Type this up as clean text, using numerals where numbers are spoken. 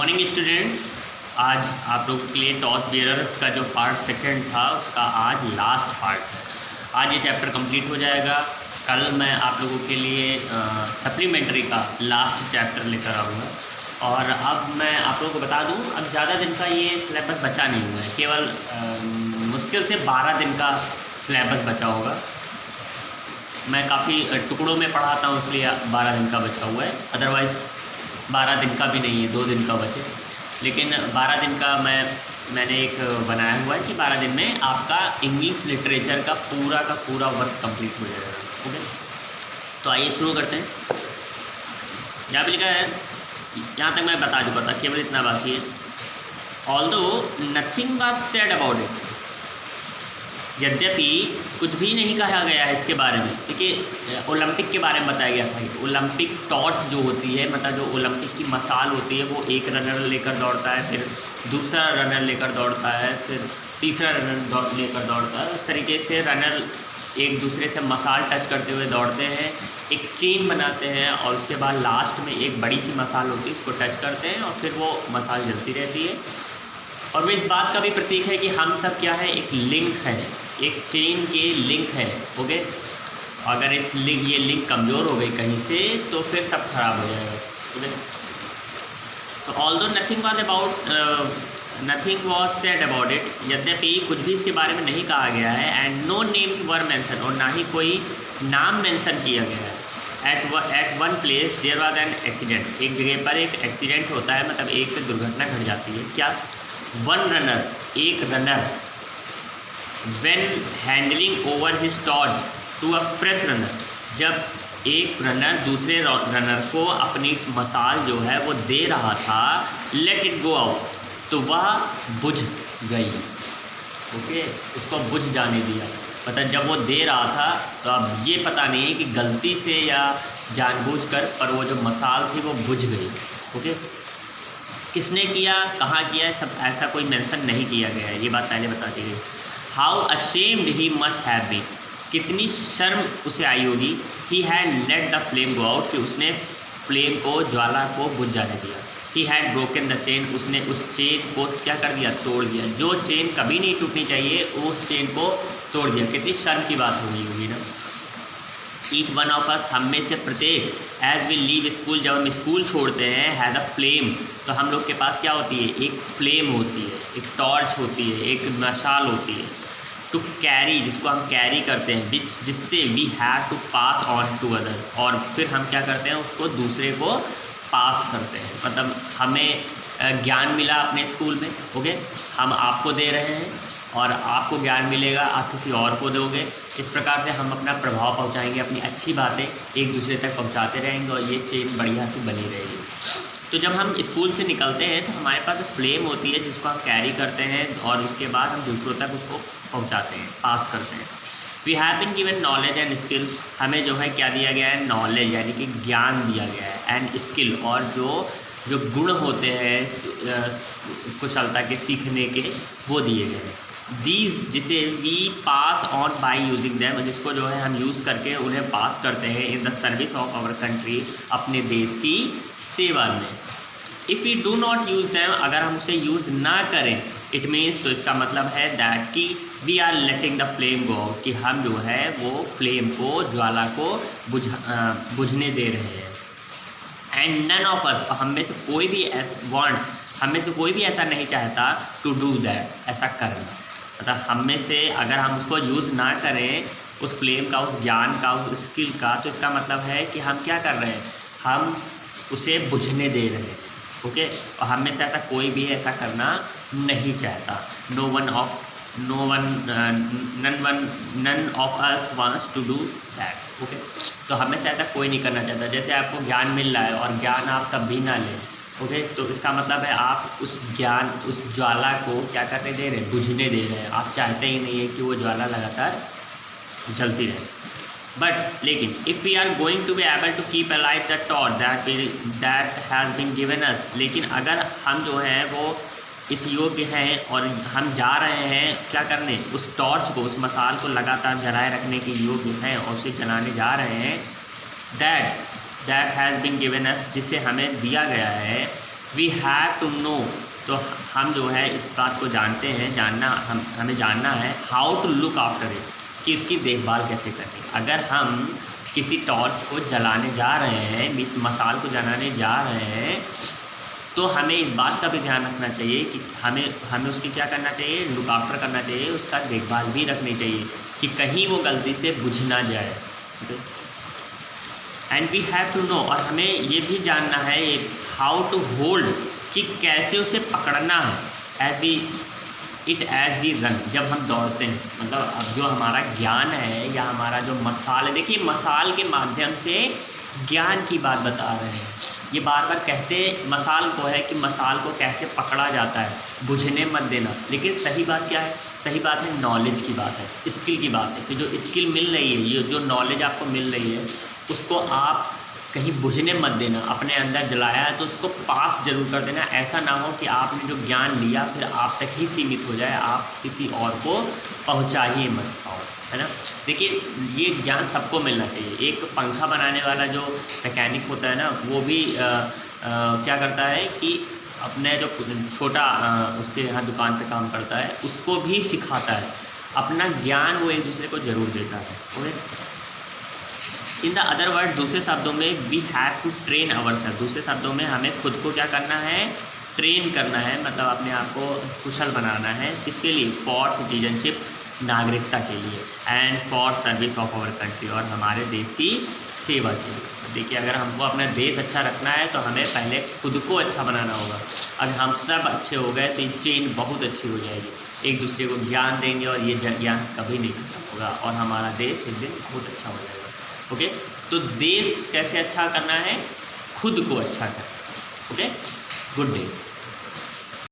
Morning students, आज आप लोगों के लिए टॉर्च बेयरर्स का जो पार्ट सेकंड था उसका आज लास्ट पार्ट है। आज ये चैप्टर कंप्लीट हो जाएगा। कल मैं आप लोगों के लिए सप्लीमेंट्री का लास्ट चैप्टर लेकर आऊँगा। और अब मैं आप लोगों को बता दूँ, अब ज़्यादा दिन का ये सिलेबस बचा नहीं हुआ है, केवल मुश्किल से 12 दिन का सिलेबस बचा होगा। मैं काफ़ी टुकड़ों में पढ़ाता हूँ इसलिए 12 दिन का बचा हुआ है, अदरवाइज़ 12 दिन का भी नहीं है, 2 दिन का बचे। लेकिन 12 दिन का मैंने एक बनाया हुआ है कि 12 दिन में आपका इंग्लिश लिटरेचर का पूरा वर्क कंप्लीट हो जाएगा। ओके, तो आइए शुरू करते हैं। यहाँ पे लिखा है, यहाँ तक मैं बता चुका था, केवल इतना बाकी है। Although nothing was said about it, यद्यपि कुछ भी नहीं कहा गया है इसके बारे में। देखिए, ओलंपिक के बारे में बताया गया था कि ओलंपिक टॉर्च जो होती है, मतलब जो ओलंपिक की मसाल होती है, वो एक रनर लेकर दौड़ता है, फिर दूसरा रनर लेकर दौड़ता है, फिर तीसरा रनर लेकर दौड़ता है। उस तरीके से रनर एक दूसरे से मसाल टच करते हुए दौड़ते हैं, एक चेन बनाते हैं और उसके बाद लास्ट में एक बड़ी सी मसाल होती है, उसको टच करते हैं और फिर वो मसाल जलती रहती है। और वो इस बात का भी प्रतीक है कि हम सब क्या है, एक लिंक है, एक चेन के लिंक है। ओके, अगर ये लिंक कमज़ोर हो गई कहीं से तो फिर सब खराब हो जाएगा। ओके, तो although nothing was said about it, यद्यपि कुछ भी इसके बारे में नहीं कहा गया है। And no names were mention, और ना ही कोई नाम मेंशन किया गया है। At one place there was an accident, एक जगह पर एक एक्सीडेंट होता है, मतलब एक से दुर्घटना घट जाती है। क्या? वन रनर, एक runner, when handling over his torch to a fresh runner, जब एक रनर दूसरे रनर को अपनी मसाल जो है वो दे रहा था, let it go out, तो वह बुझ गई। ओके, उसको बुझ जाने दिया। मतलब जब वो दे रहा था तो अब ये पता नहीं है कि गलती से या जानबूझकर, पर वो जो मसाल थी वो बुझ गई। ओके, किसने किया, कहाँ किया, सब ऐसा कोई मेंशन नहीं किया गया है, ये बात पहले बता दी गई। How ashamed he must have been, कितनी शर्म उसे आई होगी। He had let the flame go out, कि उसने फ्लेम को, ज्वाला को बुझ जाने दिया। He had broken the chain, उसने उस चेन को क्या कर दिया, तोड़ दिया। जो चेन कभी नहीं टूटनी चाहिए उस चेन को तोड़ दिया। कितनी शर्म की बात हो गई होगी ना। ईच वन ऑफ अस, हम में से प्रत्येक, एज वी लीव स्कूल, जब हम स्कूल छोड़ते हैं, हैज़ अ फ्लेम, तो हम लोग के पास क्या होती है, एक फ्लेम होती है, एक टॉर्च होती है, एक मशाल होती है। टू कैरी, जिसको हम कैरी करते हैं, जिससे we have to pass on to other, और फिर हम क्या करते हैं, उसको दूसरे को पास करते हैं। मतलब हमें ज्ञान मिला अपने स्कूल में, ओके, हम आपको दे रहे हैं और आपको ज्ञान मिलेगा, आप किसी और को दोगे। इस प्रकार से हम अपना प्रभाव पहुंचाएंगे, अपनी अच्छी बातें एक दूसरे तक पहुंचाते रहेंगे और ये चेन बढ़िया से बनी रहेगी। तो जब हम स्कूल से निकलते हैं तो हमारे पास फ्लेम होती है जिसको हम कैरी करते हैं और उसके बाद हम दूसरों तक उसको पहुंचाते हैं, पास करते हैं। We have been given knowledge and skill, हमें जो है क्या दिया गया है, नॉलेज यानी कि ज्ञान दिया गया है, एंड स्किल, और जो गुण होते हैं कुशलता के, सीखने के, वो दिए गए हैं। दीज, जिसे we pass on by using them, जिसको जो है हम यूज़ करके उन्हें पास करते हैं, in the service of our country, अपने देश की सेवा में। If we do not use them, अगर हम उसे यूज़ ना करें, इट मीन्स, तो इसका मतलब है दैट कि we are letting the flame go out, कि हम जो है वो फ्लेम को, ज्वाला को बुझने दे रहे हैं। एंड नन ऑफ अस, हम में से कोई भी वांट्स, हम में से कोई भी ऐसा नहीं चाहता टू डू दैट, ऐसा करना। मतलब हम में से अगर हम उसको यूज़ ना करें, उस फ्लेम का, उस ज्ञान का, उस स्किल का, तो इसका मतलब है कि हम क्या कर रहे हैं, हम उसे बुझने दे रहे हैं। ओके, और हम में से ऐसा कोई भी ऐसा करना नहीं चाहता। None of us wants to do that. Okay, तो हम में से ऐसा कोई नहीं करना चाहता। जैसे आपको ज्ञान मिल रहा है और ज्ञान आप तब भी ना लें, ओके, तो इसका मतलब है आप उस ज्ञान, उस ज्वाला को क्या करने दे रहे हैं, बुझने दे रहे हैं। आप चाहते ही नहीं है कि वो ज्वाला लगातार जलती रहे। बट लेकिन if we are going to be able to keep alive the torch that has been given us, लेकिन अगर हम जो है वो इस योग्य हैं और हम जा रहे हैं क्या करने, उस टॉर्च को, उस मसाल को लगातार जलाए रखने के योग्य हैं और उसे जलाने जा रहे हैं, that has been given us, जिसे हमें दिया गया है, वी हैव टू नो, तो हम जो है इस बात को जानते हैं, हमें जानना है how to look after it, कि उसकी देखभाल कैसे करनी। अगर हम किसी टॉर्च को जलाने जा रहे हैं, इस मसाल को जलाने जा रहे हैं, तो हमें इस बात का भी ध्यान रखना चाहिए कि हमें उसकी क्या करना चाहिए, लुक आफ्टर करना चाहिए, उसका देखभाल भी रखनी चाहिए कि कहीं वो गलती से बुझ ना जाए। And we have to know, और हमें ये भी जानना है हाउ टू होल्ड, कि कैसे उसे पकड़ना है, एज वी रन, जब हम दौड़ते हैं। मतलब अब जो हमारा ज्ञान है या हमारा जो मसाल है, देखिए मसाल के माध्यम से ज्ञान की बात बता रहे हैं। ये बार बार कहते मसाल को है कि मसाल को कैसे पकड़ा जाता है, बुझने मत देना। लेकिन सही बात क्या है, सही बात है नॉलेज की बात है, स्किल की बात है, कि जो स्किल मिल रही है, ये जो नॉलेज आपको मिल रही है, उसको आप कहीं बुझने मत देना। अपने अंदर जलाया है तो उसको पास जरूर कर देना। ऐसा ना हो कि आपने जो ज्ञान लिया फिर आप तक ही सीमित हो जाए, आप किसी और को पहुंचा ही मत पाओ, है ना। देखिए ये ज्ञान सबको मिलना चाहिए। एक पंखा बनाने वाला जो मैकेनिक होता है ना, वो भी क्या करता है कि अपने जो छोटा उसके यहाँ दुकान पे काम करता है, उसको भी सिखाता है। अपना ज्ञान वो एक दूसरे को ज़रूर देता है। Okay, in the other word, दूसरे शब्दों में we have to train ourselves, दूसरे शब्दों में हमें खुद को क्या करना है, ट्रेन करना है, मतलब अपने आप को कुशल बनाना है। किसके लिए, फॉर सिटीजनशिप, नागरिकता के लिए, and for service of our country, और हमारे देश की सेवा के लिए। देखिए अगर हमको अपना देश अच्छा रखना है तो हमें पहले खुद को अच्छा बनाना होगा। अगर हम सब अच्छे हो गए तो ये चेन बहुत अच्छी हो जाएगी, एक दूसरे को ज्ञान देंगे और ये ज्ञान कभी नहीं खत्म होगा और हमारा देश एक दिन बहुत अच्छा हो जाएगा। ओके, तो देश कैसे अच्छा करना है, खुद को अच्छा करना। Okay, good day.